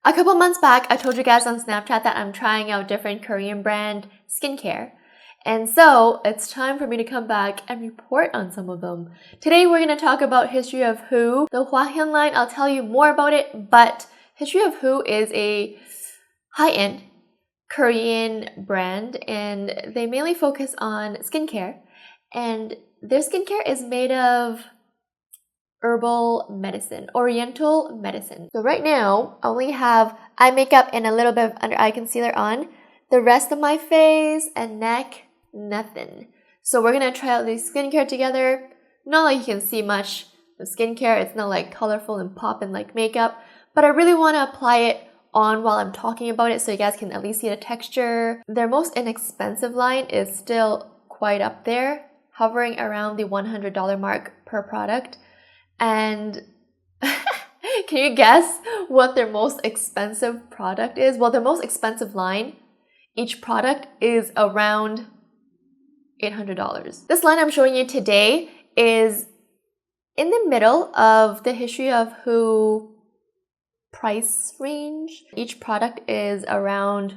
A couple months back, I told you guys on Snapchat that I'm trying out different Korean brand skincare. And so, it's time for me to come back and report on some of them. Today, we're going to talk about history of Whoo. The Hawaiian line, I'll tell you more about it, but history of Whoo is a high-end Korean brand, and they mainly focus on skincare. And their skincare is made of herbal medicine, oriental medicine. So right now, I only have eye makeup and a little bit of under eye concealer on. The rest of my face and neck, nothing. So we're gonna try out these skincare together. Not like you can see much of skincare. It's not like colorful and popping like makeup, but I really want to apply it on while I'm talking about it so you guys can at least see the texture. Their most inexpensive line is still quite up there, hovering around the $100 mark per product. And can you guess what their most expensive product is? Well, their most expensive line, each product is around $800. This line I'm showing you today is in the middle of the history of Whoo price range. Each product is around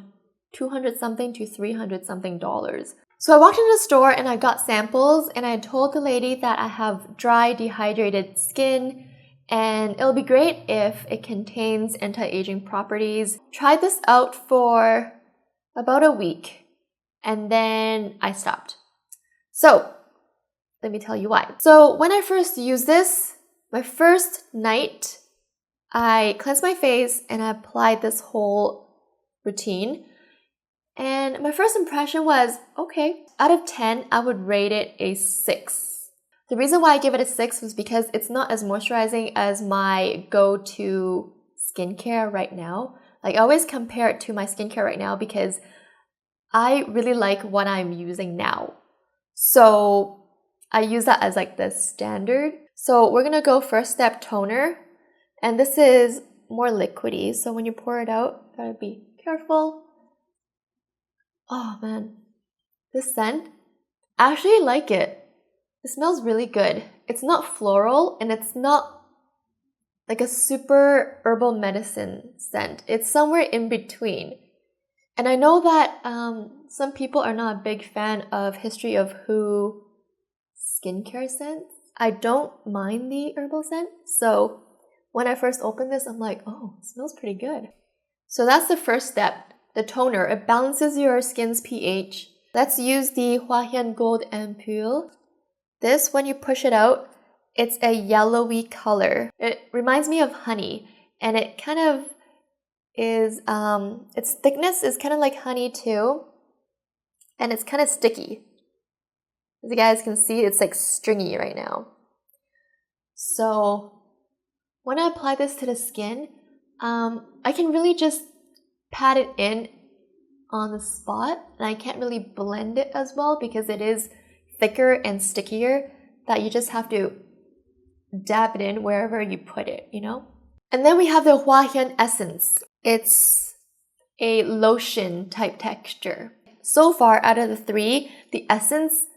$200 something to $300 something. So I walked into the store and I got samples, and I told the lady that I have dry, dehydrated skin and it'll be great if it contains anti-aging properties. Tried this out for about a week and then I stopped. So let me tell you why. So when I first used this, my first night, I cleansed my face and I applied this whole routine. And my first impression was, okay, out of 10, I would rate it a 6. The reason why I give it a 6 was because it's not as moisturizing as my go-to skincare right now. Like, I always compare it to my skincare right now because I really like what I'm using now. So I use that as like the standard. So we're gonna go first step toner. And this is more liquidy, so when you pour it out, gotta be careful. Oh man, this scent, I actually like it. It smells really good. It's not floral and it's not like a super herbal medicine scent. It's somewhere in between. And I know that some people are not a big fan of history of Whoo skincare scents. I don't mind the herbal scent, so when I first opened this, I'm like, oh, it smells pretty good. So that's the first step, the toner. It balances your skin's pH. Let's use the Hawaiian Gold Ampoule. This, when you push it out, it's a yellowy color. It reminds me of honey, and it kind of is, its thickness is kind of like honey too, and it's kind of sticky. As you guys can see, it's like stringy right now. So when I apply this to the skin, I can really just pat it in on the spot, and I can't really blend it as well because it is thicker and stickier that you just have to dab it in wherever you put it, you know? And then we have the Hawaiian Essence. It's a lotion type texture. So far, out of the 3, the Essence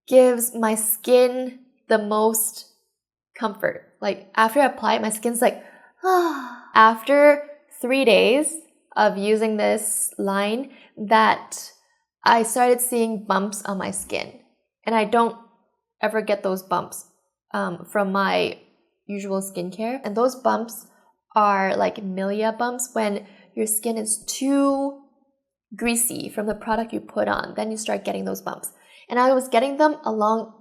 gives my skin the most comfort. Like, after I apply it, my skin's like, ah. After 3 days of using this line, that I started seeing bumps on my skin. And I don't ever get those bumps from my usual skincare. And those bumps are like milia bumps when your skin is too greasy from the product you put on. Then you start getting those bumps. And I was getting them along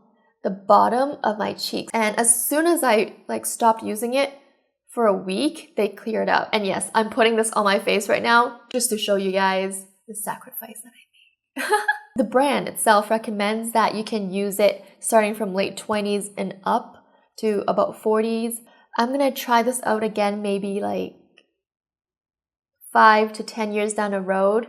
the bottom of my cheeks. And as soon as I stopped using it for a week, they cleared up. And yes, I'm putting this on my face right now just to show you guys the sacrifice that I made. The brand itself recommends that you can use it starting from late 20s and up to about 40s. I'm gonna try this out again maybe like 5 to 10 years down the road.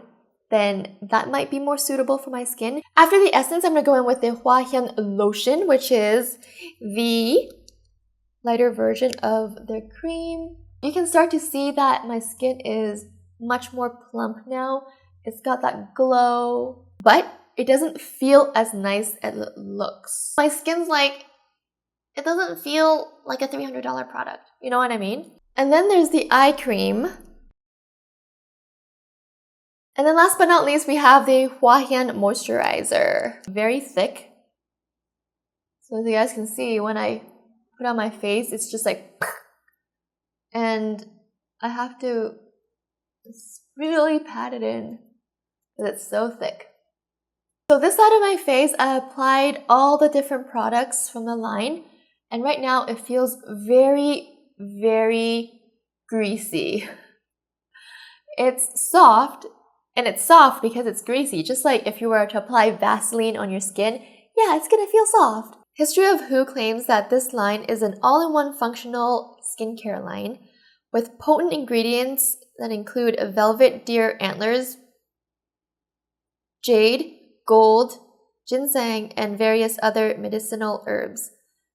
Then that might be more suitable for my skin. After the essence, I'm going to go in with the Hawaiian lotion, which is the lighter version of the cream. You can start to see that my skin is much more plump now. It's got that glow, but it doesn't feel as nice as it looks. My skin's like, it doesn't feel like a $300 product. You know what I mean? And then there's the eye cream. And then last but not least, we have the Hawaiian moisturizer. Very thick. So as you guys can see, when I put on my face, it's just like, and I have to really pat it in because it's so thick. So this side of my face, I applied all the different products from the line, and right now it feels very, very greasy. It's soft, and it's soft because it's greasy, just like if you were to apply Vaseline on your skin, yeah, it's gonna feel soft. History of Whoo claims that this line is an all-in-one functional skincare line with potent ingredients that include velvet deer antlers, jade, gold, ginseng, and various other medicinal herbs.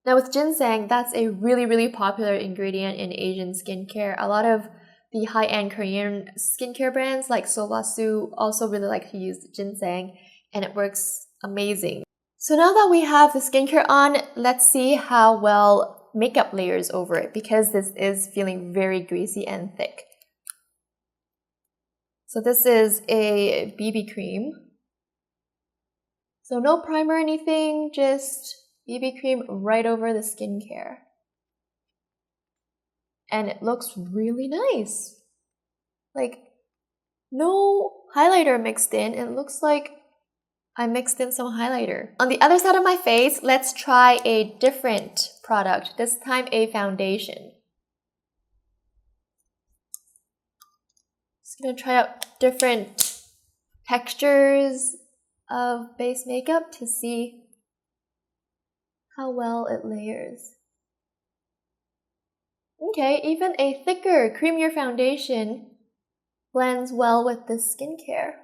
Now with ginseng, that's a really, really popular ingredient in Asian skincare. A lot of the high-end Korean skincare brands like Solasu also really like to use ginseng, and it works amazing. So now that we have the skincare on, let's see how well makeup layers over it, because this is feeling very greasy and thick. So this is a BB cream. So no primer or anything, just BB cream right over the skincare. And it looks really nice. Like, no highlighter mixed in. It looks like I mixed in some highlighter. On the other side of my face, let's try a different product, this time a foundation. Just gonna try out different textures of base makeup to see how well it layers. Okay, even a thicker, creamier foundation blends well with this skincare.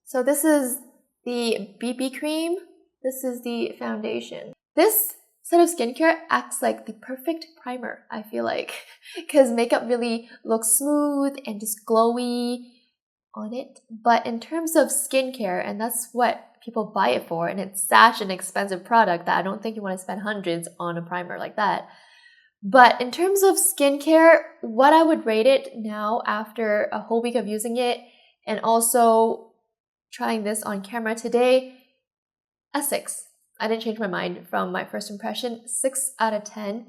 So this is the BB cream, this is the foundation. This set of skincare acts like the perfect primer, I feel like, because makeup really looks smooth and just glowy on it. But in terms of skincare, and that's what people buy it for, and it's such an expensive product that I don't think you want to spend hundreds on a primer like that. But in terms of skincare, what I would rate it now after a whole week of using it and also trying this on camera today, a 6. I didn't change my mind from my first impression. 6 out of 10.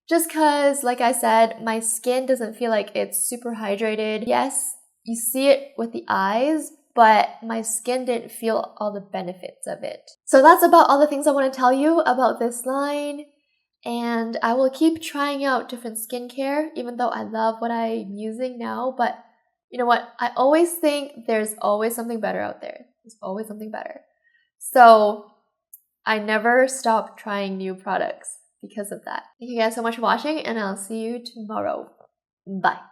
Just because, like I said, my skin doesn't feel like it's super hydrated. Yes, you see it with the eyes, but my skin didn't feel all the benefits of it. So that's about all the things I want to tell you about this line. And I will keep trying out different skincare, even though I love what I'm using now. But you know what? I always think there's always something better out there. There's always something better. So I never stop trying new products because of that. Thank you guys so much for watching, and I'll see you tomorrow. Bye.